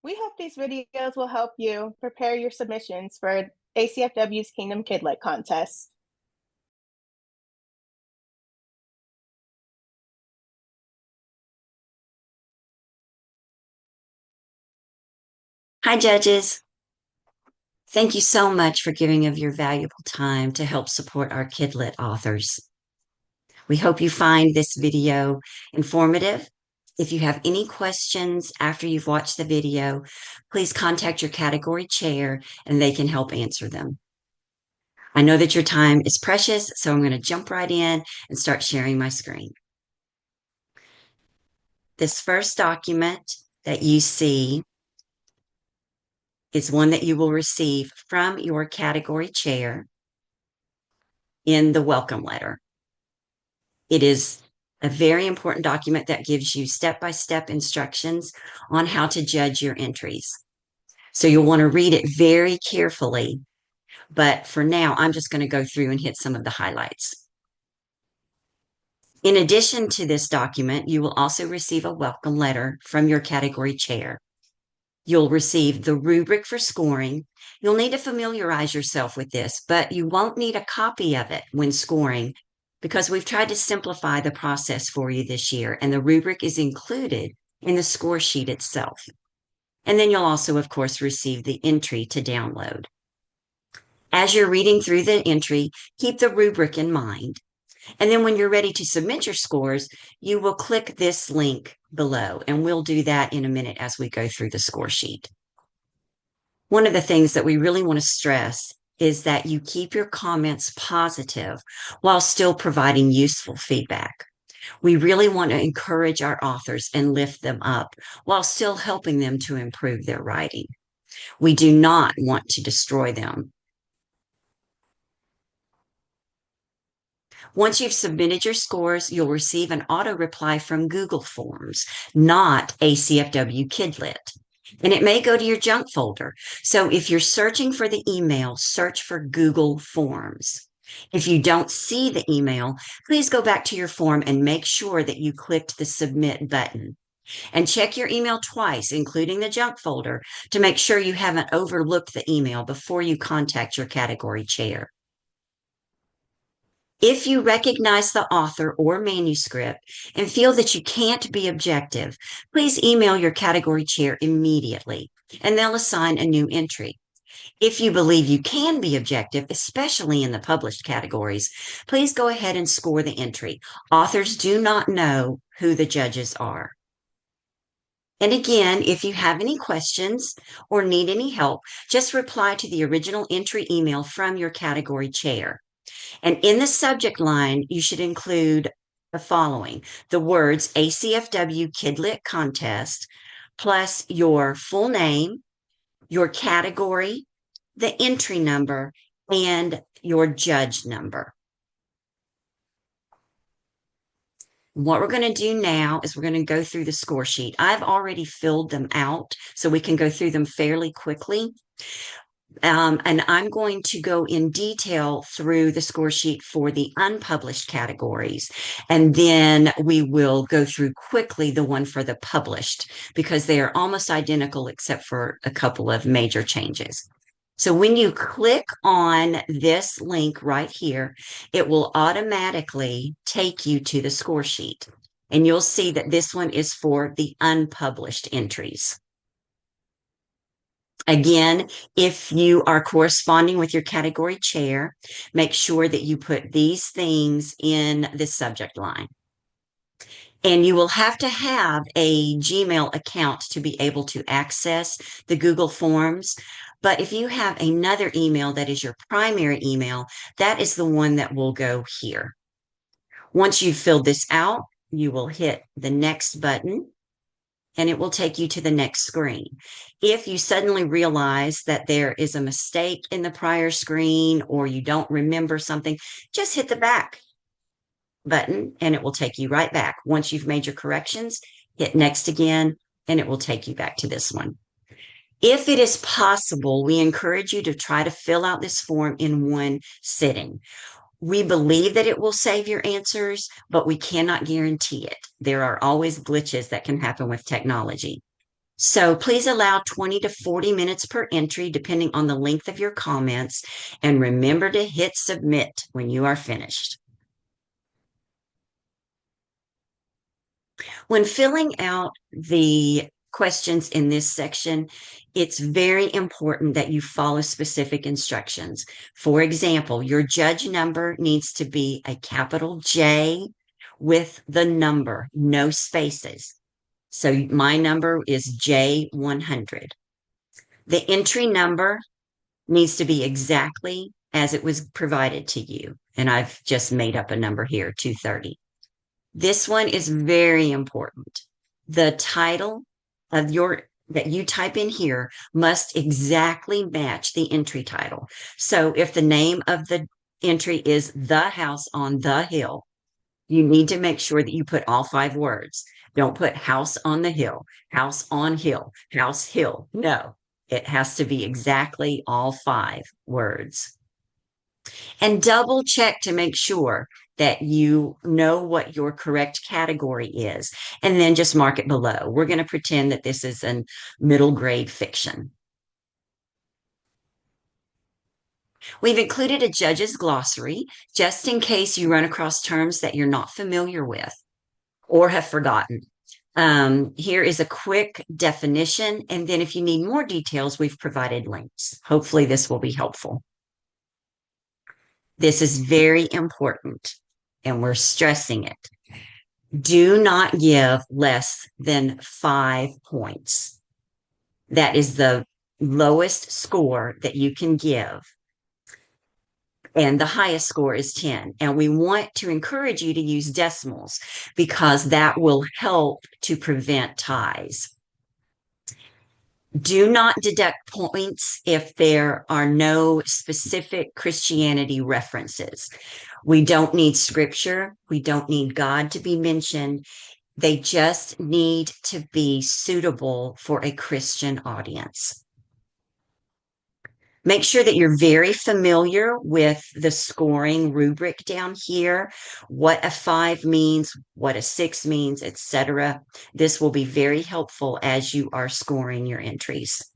We hope these videos will help you prepare your submissions for ACFW's Kingdom KidLit contest. Hi, judges. Thank you so much for giving of your valuable time to help support our KidLit authors. We hope you find this video informative. If you have any questions after you've watched the video, please contact your category chair and they can help answer them. I know that your time is precious, so I'm going to jump right in and start sharing my screen. This first document that you see is one that you will receive from your category chair in the welcome letter. It is a very important document that gives you step-by-step instructions on how to judge your entries. So you'll want to read it very carefully. But for now, I'm just going to go through and hit some of the highlights. In addition to this document, you will also receive a welcome letter from your category chair. You'll receive the rubric for scoring. You'll need to familiarize yourself with this, but you won't need a copy of it when scoring because we've tried to simplify the process for you this year, and the rubric is included in the score sheet itself. And then you'll also, of course, receive the entry to download. As you're reading through the entry, keep the rubric in mind. And then when you're ready to submit your scores, you will click this link below, and we'll do that in a minute as we go through the score sheet. One of the things that we really want to stress is that you keep your comments positive while still providing useful feedback. We really want to encourage our authors and lift them up while still helping them to improve their writing. We do not want to destroy them. Once you've submitted your scores, you'll receive an auto reply from Google Forms, not ACFW KidLit. And it may go to your junk folder. So if you're searching for the email, search for Google Forms. If you don't see the email, please go back to your form and make sure that you clicked the submit button. And check your email twice, including the junk folder, to make sure you haven't overlooked the email before you contact your category chair. If you recognize the author or manuscript and feel that you can't be objective, please email your category chair immediately, and they'll assign a new entry. If you believe you can be objective, especially in the published categories, please go ahead and score the entry. Authors do not know who the judges are. And again, if you have any questions or need any help, just reply to the original entry email from your category chair. And in the subject line, you should include the following: the words ACFW KidLit Contest, plus your full name, your category, the entry number, and your judge number. What we're going to do now is we're going to go through the score sheet. I've already filled them out, so we can go through them fairly quickly. And I'm going to go in detail through the score sheet for the unpublished categories. And then we will go through quickly the one for the published because they are almost identical except for a couple of major changes. So when you click on this link right here, it will automatically take you to the score sheet. And you'll see that this one is for the unpublished entries. Again, if you are corresponding with your category chair, make sure that you put these things in the subject line. And you will have to have a Gmail account to be able to access the Google Forms. But if you have another email that is your primary email, that is the one that will go here. Once you've filled this out, you will hit the next button, and it will take you to the next screen. If you suddenly realize that there is a mistake in the prior screen or you don't remember something, just hit the back button and it will take you right back. Once you've made your corrections, hit next again, and it will take you back to this one. If it is possible, we encourage you to try to fill out this form in one sitting. We believe that it will save your answers, but we cannot guarantee it. There are always glitches that can happen with technology. So please allow 20 to 40 minutes per entry, depending on the length of your comments. And remember to hit submit when you are finished. When filling out the questions in this section, it's very important that you follow specific instructions. For example, your judge number needs to be a capital J with the number, no spaces. So my number is J100. The entry number needs to be exactly as it was provided to you. And I've just made up a number here, 230. This one is very important. The title of that you type in here must exactly match the entry title. So if the name of the entry is The House on the Hill, you need to make sure that you put all 5 words. Don't put house on the hill, house on hill, house hill. No, it has to be exactly all 5 words. And double check to make sure that you know what your correct category is, and then just mark it below. We're going to pretend that this is a middle grade fiction. We've included a judge's glossary just in case you run across terms that you're not familiar with or have forgotten. Here is a quick definition, and then if you need more details, we've provided links. Hopefully, this will be helpful. This is very important, and we're stressing it. Do not give less than 5 points. That is the lowest score that you can give. And the highest score is 10. And we want to encourage you to use decimals because that will help to prevent ties. Do not deduct points if there are no specific Christianity references. We don't need scripture. We don't need God to be mentioned. They just need to be suitable for a Christian audience. Make sure that you're very familiar with the scoring rubric down here, what a 5 means, what a 6 means, etc. This will be very helpful as you are scoring your entries.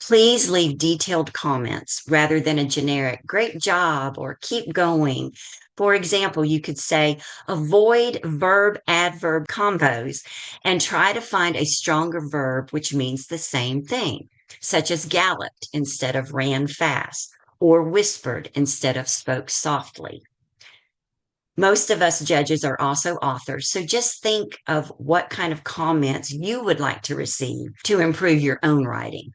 Please leave detailed comments rather than a generic great job or keep going. For example, you could say avoid verb adverb combos and try to find a stronger verb which means the same thing, such as galloped instead of ran fast or whispered instead of spoke softly. Most of us judges are also authors, so just think of what kind of comments you would like to receive to improve your own writing.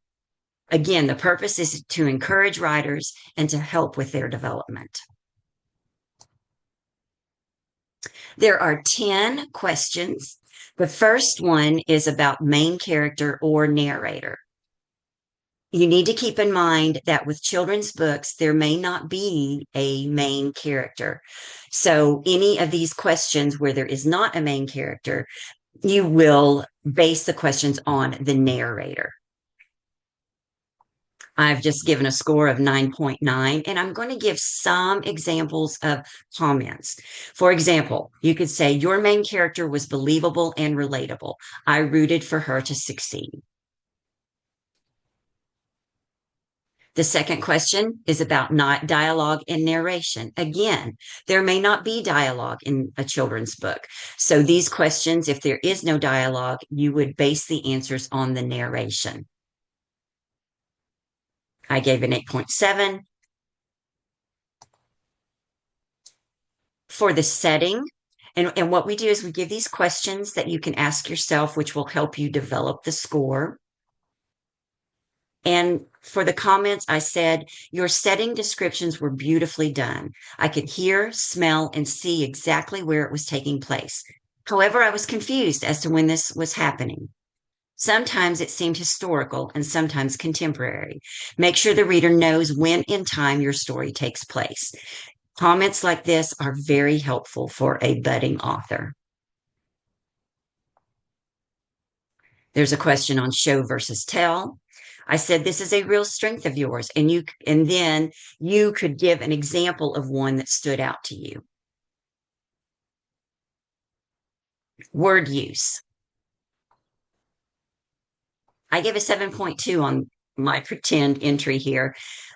Again, the purpose is to encourage writers and to help with their development. There are 10 questions. The first one is about main character or narrator. You need to keep in mind that with children's books, there may not be a main character. So any of these questions where there is not a main character, you will base the questions on the narrator. I've just given a score of 9.9, and I'm going to give some examples of comments. For example, you could say, your main character was believable and relatable. I rooted for her to succeed. The second question is about not dialogue and narration. Again, there may not be dialogue in a children's book. So these questions, if there is no dialogue, you would base the answers on the narration. I gave an 8.7. For the setting, and what we do is we give these questions that you can ask yourself, which will help you develop the score. And for the comments, I said, your setting descriptions were beautifully done. I could hear, smell, and see exactly where it was taking place. However, I was confused as to when this was happening. Sometimes it seemed historical and sometimes contemporary. Make sure the reader knows when in time your story takes place. Comments like this are very helpful for a budding author. There's a question on show versus tell. I said this is a real strength of yours, and then you could give an example of one that stood out to you. Word use. I gave a 7.2 on my pretend entry here.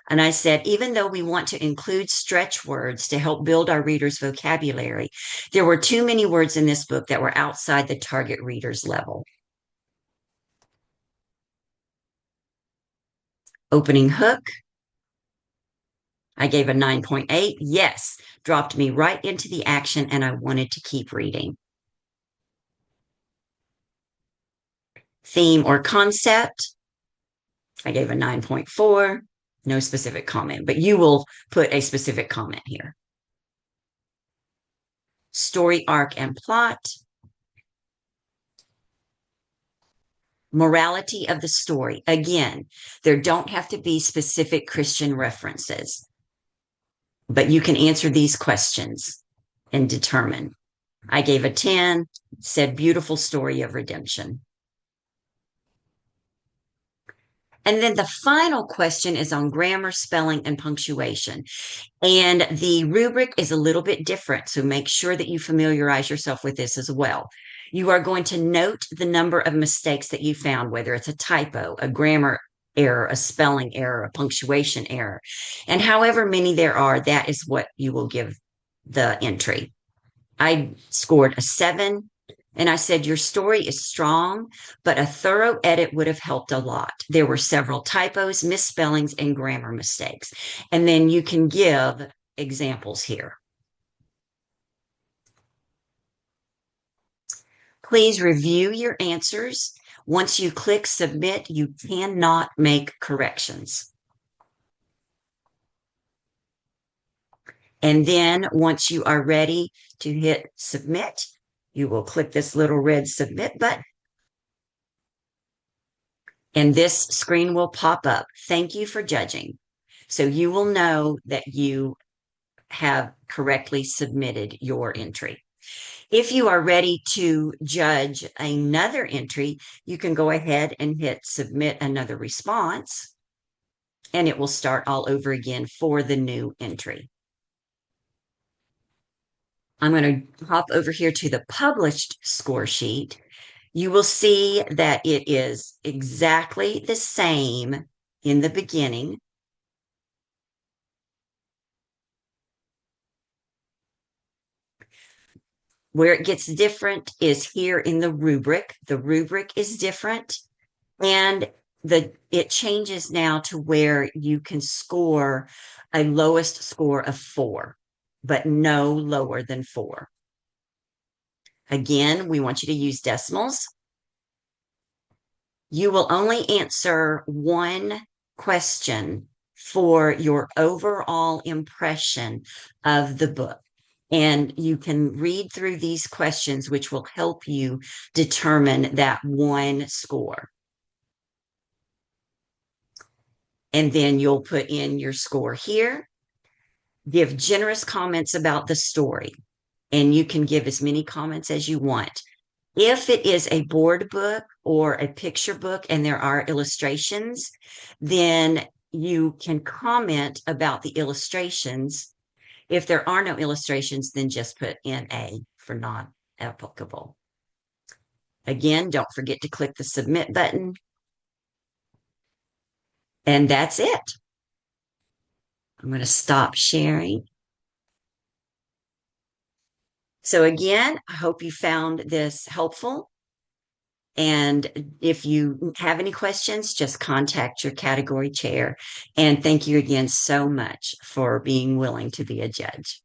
And I said, even though we want to include stretch words to help build our readers' vocabulary, there were too many words in this book that were outside the target reader's level. Opening hook, I gave a 9.8. Yes, dropped me right into the action and I wanted to keep reading. Theme or concept, I gave a 9.4. No specific comment, but you will put a specific comment here. Story arc and plot, morality of the story. Again, there don't have to be specific Christian references, but you can answer these questions and determine. I gave a 10, said beautiful story of redemption. And then the final question is on grammar, spelling, and punctuation. And the rubric is a little bit different. So make sure that you familiarize yourself with this as well. You are going to note the number of mistakes that you found, whether it's a typo, a grammar error, a spelling error, a punctuation error. And however many there are, that is what you will give the entry. I scored a 7. And I said, your story is strong, but a thorough edit would have helped a lot. There were several typos, misspellings, and grammar mistakes. And then you can give examples here. Please review your answers. Once you click submit, you cannot make corrections. And then once you are ready to hit submit, you will click this little red submit button. And this screen will pop up. Thank you for judging. So you will know that you have correctly submitted your entry. If you are ready to judge another entry, you can go ahead and hit submit another response, and it will start all over again for the new entry. I'm going to hop over here to the published score sheet. You will see that it is exactly the same in the beginning. Where it gets different is here in the rubric. The rubric is different, and it changes now to where you can score a lowest score of 4, but no lower than 4. Again, we want you to use decimals. You will only answer one question for your overall impression of the book. And you can read through these questions, which will help you determine that one score. And then you'll put in your score here. Give generous comments about the story. And you can give as many comments as you want. If it is a board book or a picture book and there are illustrations, then you can comment about the illustrations. If there are no illustrations, then just put NA for not applicable. Again, don't forget to click the submit button. And that's it. I'm going to stop sharing. So again, I hope you found this helpful. And if you have any questions, just contact your category chair. And thank you again so much for being willing to be a judge.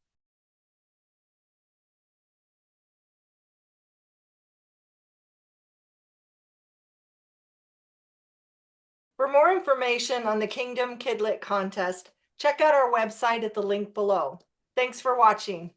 For more information on the Kingdom KidLit contest, check out our website at the link below. Thanks for watching.